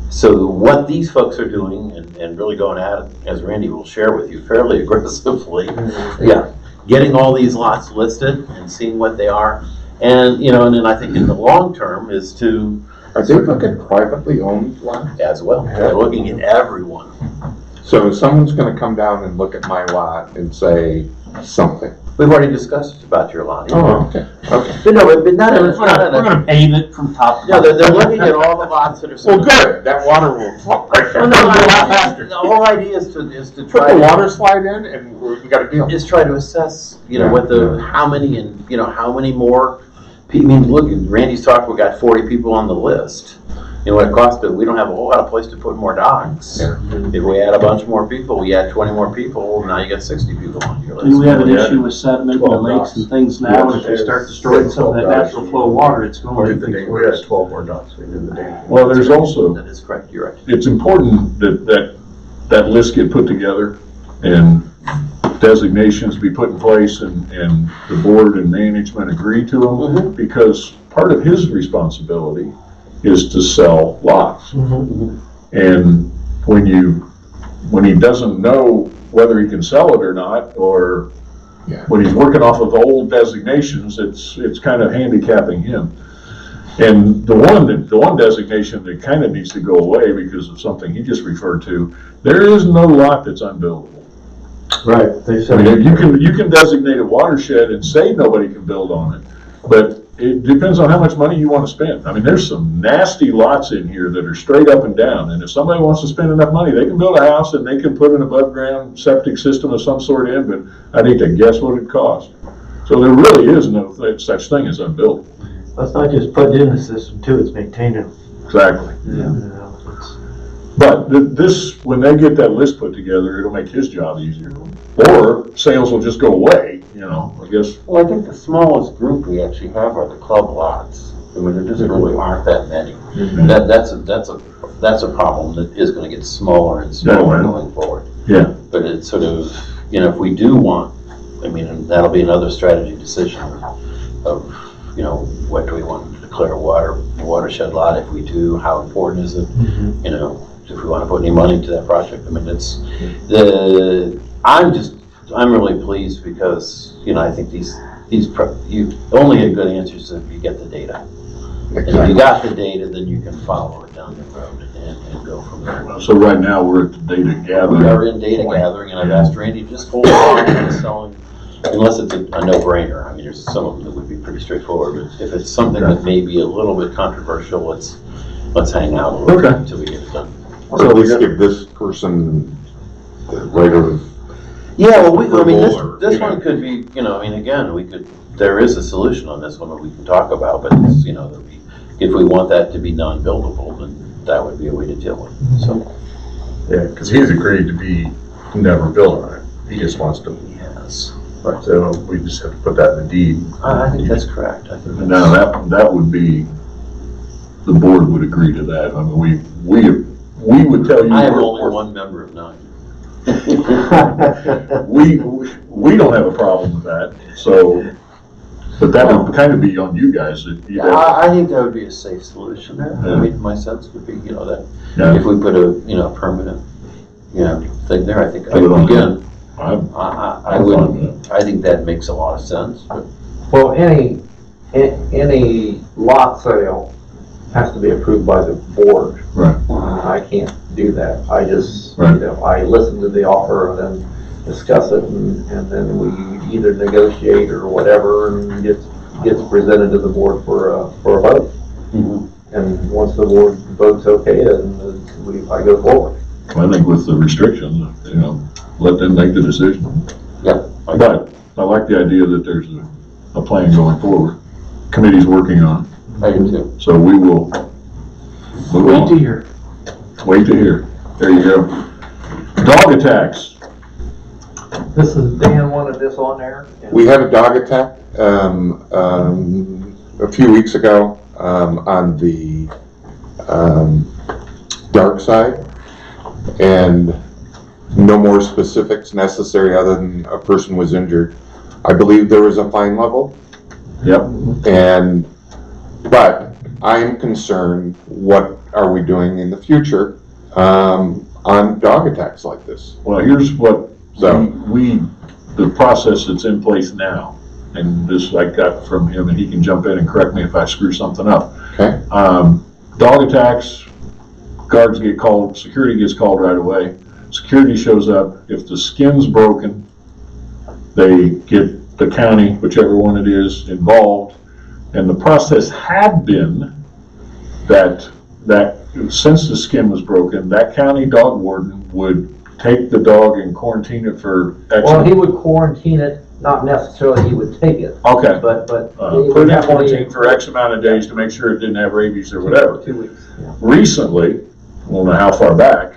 So what these folks are doing and really going at it, as Randy will share with you, fairly aggressively, getting all these lots listed and seeing what they are, and and then I think in the long term is to. Are they looking privately owned lots? As well. They're looking at everyone. So someone's going to come down and look at my lot and say something. We've already discussed about your lot. Oh, okay. But no, but not in We're going to pave it from top to No, bottom. they're looking at all the lots that are. Well, good. That water will flow right Well, down. no, the whole idea is to Put try the to. water slide in, and we got a deal. Is try to assess, Yeah. how many and, how many more. I mean, look, Randy's talked, we got 40 people on the list. What it costs, but we don't have a whole lot of place to put more docks. Yeah. If we add a bunch more people, we add 20 more people, now you got 60 people on your list. And we have an Yeah. issue with sediment in the 12 lakes docks. and things now, and if you start destroying some of that natural flow of water, it's going to be. We had 12 more docks, we did the day. Well, there's also, That is correct, you're right. it's important that list get put together and designations be put in place and the board and management agree to them, because part of his responsibility is to sell lots. And when he doesn't know whether he can sell it or not, or when he's working off of old designations, it's kind of handicapping him. And the one designation that kind of needs to go away because of something he just referred to, there is no lot that's unbuildable. Right, they I said. mean, you can designate a watershed and say nobody can build on it, but it depends on how much money you want to spend. I mean, there's some nasty lots in here that are straight up and down, and if somebody wants to spend enough money, they can build a house and they can put an above ground septic system of some sort in, but I'd hate to guess what it costs. So there really is no such thing as unbuildable. That's not just putting in the system too, it's maintaining. Exactly. You know, it's- But this, when they get that list put together, it'll make his job easier. Or sales will just go away, you know, I guess. Well, I think the smallest group we actually have are the club lots. I mean, there just really aren't that many. That's a problem that is gonna get smaller and smaller Yeah. going forward. Yeah. But it's sort of, you know, if we do want, I mean, and that'll be another strategy decision of, you know, what do we want to declare a watershed lot? If we do, how important is it? You know, if we want to put any money into that project. I mean, I'm really pleased because, you know, I think you only get good answers if you get the data. And if you got the data, then you can follow it down the road and go from there. So right now, we're at the data gathering. We are in data gathering, and I've asked Randy, just hold on and selling, unless it's a no-brainer. I mean, there's some of them that would be pretty straightforward, but if it's something that may be a little bit controversial, let's hang out a little bit until we get it done. Or at least give this person the right of, Yeah, well, I mean, Or, this you know. one could be, you know, I mean, again, there is a solution on this one that we can talk about, but it's, you know, if we want that to be non-buildable, then that would be a way to deal with it, so. Yeah, because he's agreed to be never built on it. He just wants to. Yes. Right. So we just have to put that in the deed. I think that's correct. I think Now, that would be, the board would agree to that. I mean, we would tell you. I am only one member of 9. We don't have a problem with that, so, but that would kind of be on you guys. I think that would be a safe solution there. I mean, my sense would be, you know, that Yeah. if we put a, you know, permanent, you know, thing there, I think, Put it on again, I'm I fine with wouldn't, I think that makes a lot of sense, but Well, any lot sale has to be approved by the board. Right. I can't do that. I just, Right. you know, I listen to the offer and then discuss it and then we either negotiate or whatever and gets presented to the board for a vote. And once the board votes okay, then I go forward. I think with the restrictions, you know, let them make the decision. Yep. But I like the idea that there's a plan going forward. Committee's working on I do too. it, so we will move Wait on. to hear. Wait to hear. There you go. Dog attacks. This is, Dan wanted this on there. we had a dog attack, a few weeks ago, on the, dark side. And no more specifics necessary other than a person was injured. I believe there was a fine level. Yep. But I'm concerned, what are we doing in the future, on dog attacks like this? Well, here's what, So- the process that's in place now, and this I got from him, and he can jump in and correct me if I screw something up. Okay. Dog attacks, guards get called, security gets called right away. Security shows up. If the skin's broken, they get the county, whichever one it is, involved. And the process had been that since the skin was broken, that county dog warden would take the dog and quarantine it for X. Well, he would quarantine it, not necessarily he would take it, Okay. but. Put it in quarantine for X amount of days to make sure it didn't have rabies or whatever. 2 weeks. Yeah. Recently, I don't know how far back,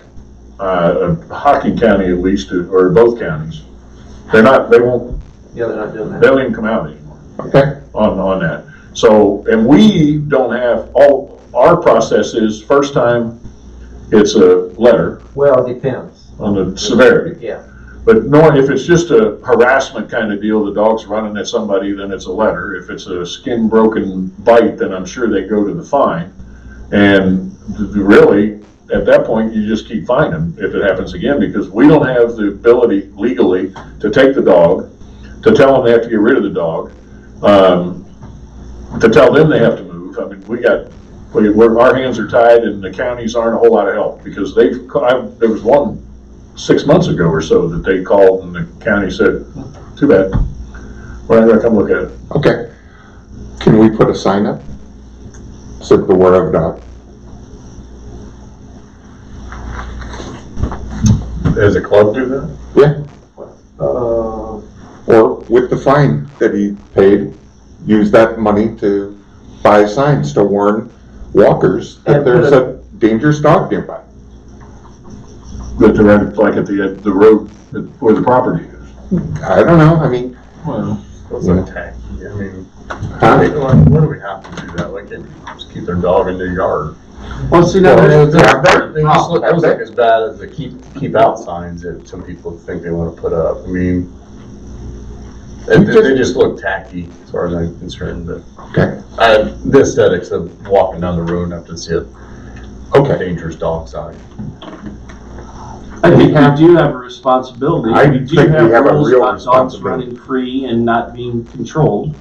Hocking County at least, or both counties, they won't, Yeah, they're not doing they that. don't even come out anymore Okay. on that. So, and we don't have, our process is, first time, it's a letter Well, it depends. on the severity. Yeah. But no, if it's just a harassment kind of deal, the dog's running at somebody, then it's a letter. If it's a skin broken bite, then I'm sure they go to the fine. And really, at that point, you just keep fining if it happens again, because we don't have the ability legally to take the dog, to tell them they have to get rid of the dog, to tell them they have to move. I mean, our hands are tied, and the counties aren't a whole lot of help, because there was one 6 months ago or so that they called and the county said, too bad, we're not gonna come look at it. Okay. Can we put a sign up? Said beware of dog. Does a club do that? Yeah. Or with the fine that he paid, use that money to buy signs to warn walkers that And there's put a dangerous dog nearby. That they're at, like at the road where the property is. I don't know, I mean, Well, That's like tacky. I mean, huh? what do we have to do that? Like, just keep their dog in their yard. Well, see, Well, now, it's better. They just look almost like as bad as the keep out signs that some people think they want to put up. I mean, they just look tacky as far as I'm concerned. But Okay, the aesthetics of walking down the road and have to see a okay. dangerous dog sign. I think we do have a responsibility. I We do think we have a rules real about dogs responsibility. running free and not being controlled.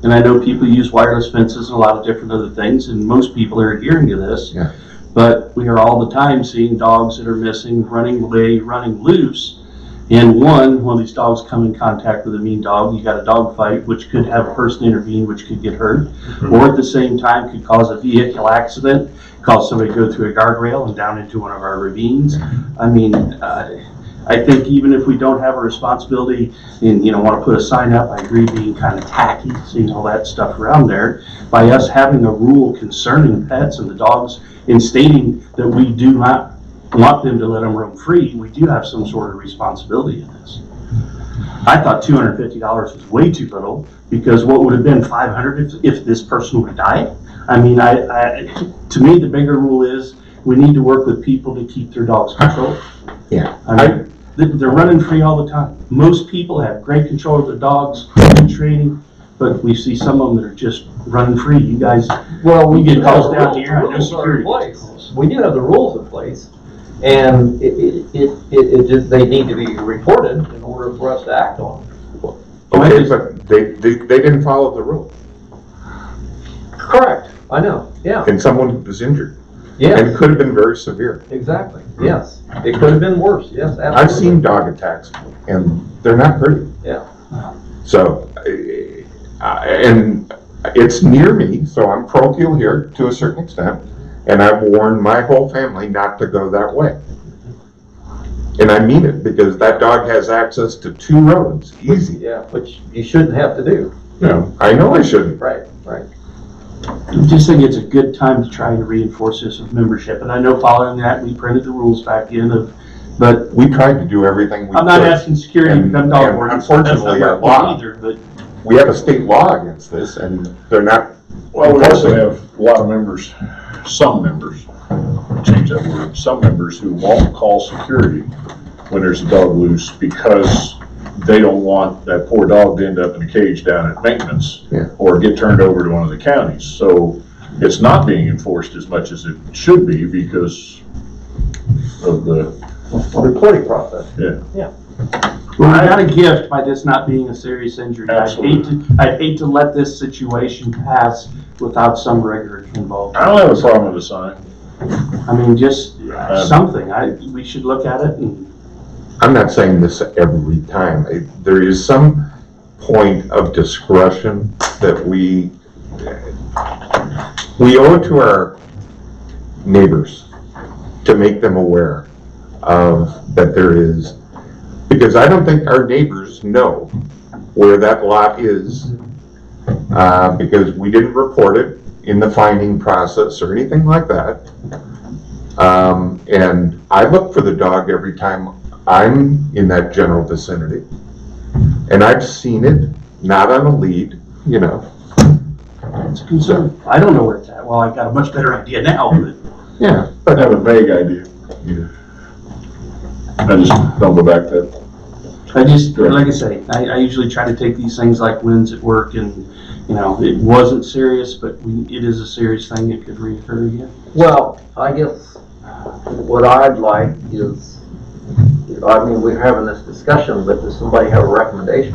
And I know people use wireless fences and a lot of different other things, and most people are adhering to this. Yeah. But we are all the time seeing dogs that are missing, running away, running loose. And one of these dogs come in contact with a mean dog, you got a dog fight, which could have a person intervene, which could get hurt. Or at the same time could cause a vehicle accident, cause somebody to go through a guardrail and down into one of our ravines. I mean, I think even if we don't have a responsibility and, want to put a sign up, I agree being kind of tacky, seeing all that stuff around there. By us having a rule concerning pets and the dogs and stating that we do not want them to let them roam free, we do have some sort of responsibility in this. I thought $250 was way too little, because what would have been $500 if this person would have died? I mean, to me, the bigger rule is we need to work with people to keep their dogs controlled. Yeah. I mean, they're running free all the time. Most people have great control of their dogs, good training, but we see some of them that are just running free. You guys, Well, we you get do have calls the down rules. here, I know The rules are in security place. calls. We do have the rules in place, and it just, they need to be reported in order for us to act on. Okay, but they didn't follow the rule, Correct. I know, yeah, and someone was injured, and yes, it could have been very severe. exactly, yes. It could have been worse, yes, absolutely. I've seen dog attacks, and they're not pretty. Yeah. So, and it's near me, so I'm parochial here to a certain extent, and I've warned my whole family not to go that way. And I mean it, because that dog has access to 2 roads, easy. Yeah, which you shouldn't have to do. I know I shouldn't. Right, right. I just think it's a good time to try and reinforce this with membership. And I know following that, we printed the rules back in but We tried to do everything we could. I'm not asking security to become dog And wardens. unfortunately, our That's not my law- point either, but We have a state law against this, and they're not. Well, we also have a lot of members, some members, change that word, some members who won't call security when there's a dog loose because they don't want that poor dog to end up in a cage down at maintenance Yeah. or get turned over to one of the counties. So it's not being enforced as much as it should be because of the, Reporting process. yeah. well, I got a gift by this not being a serious injury. Absolutely. I'd hate to let this situation pass without some rigor involved. I don't have a problem with the sign. I mean, just something. We should look at it and. I'm not saying this every time. There is some point of discretion that we owe it to our neighbors to make them aware of that there is, because I don't think our neighbors know where that lot is, because we didn't report it in the finding process or anything like that. And I look for the dog every time I'm in that general vicinity, and I've seen it, not on a lead, It's a concern. I don't know where it's at. Well, I've got a much better idea now, but Yeah. I have a vague idea. I just don't go back to that. I just, like I say, I usually try to take these things like wins at work and, it wasn't serious, but it is a serious thing. It could reoccur again. Well, I guess what I'd like is, we're having this discussion, but does somebody have a recommendation?